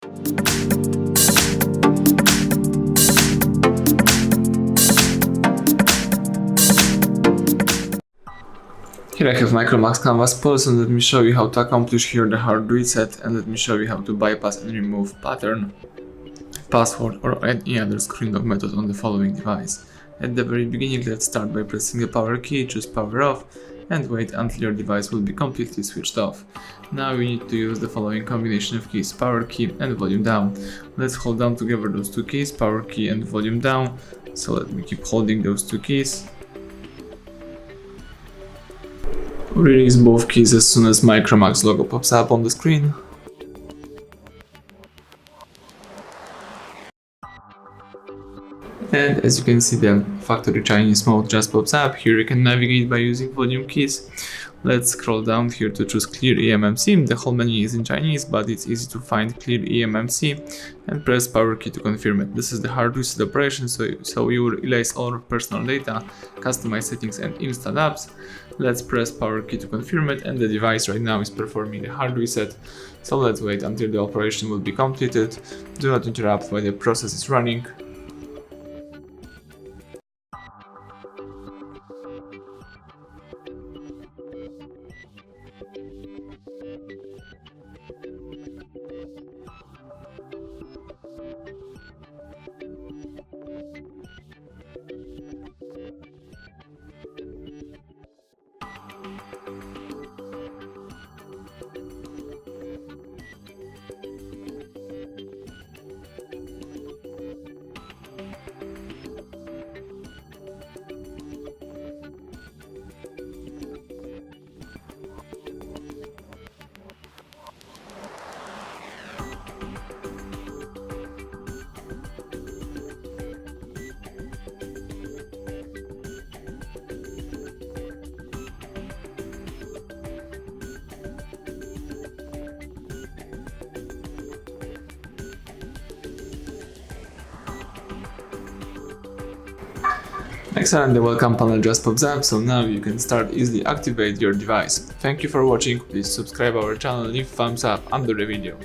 Here I have MICROMAX Canvas Pulse, and let me show you how to accomplish here the hard reset, and let me show you how to bypass and remove pattern, password or any other screen lock method on the following device. At the very beginning, let's start by pressing the power key, choose power off, and wait until your device will be completely switched off. Now we need to use the following combination of keys, power key and volume down. Let's hold down together those two keys, power key and volume down. So let me keep holding those two keys. Release both keys as soon as MICROMAX logo pops up on the screen. And as you can see, the factory Chinese mode just pops up. Here you can navigate by using volume keys. Let's scroll down here to choose clear eMMC. The whole menu is in Chinese, but it's easy to find clear eMMC, and press power key to confirm it. This is the hard reset operation, so you will erase all personal data, customize settings and install apps. Let's press power key to confirm it, and the device right now is performing a hard reset. So let's wait until the operation will be completed. Do not interrupt while the process is running. Excellent, the welcome panel just pops up, so now you can start easily activate your device. Thank you for watching, please subscribe our channel, leave thumbs up under the video.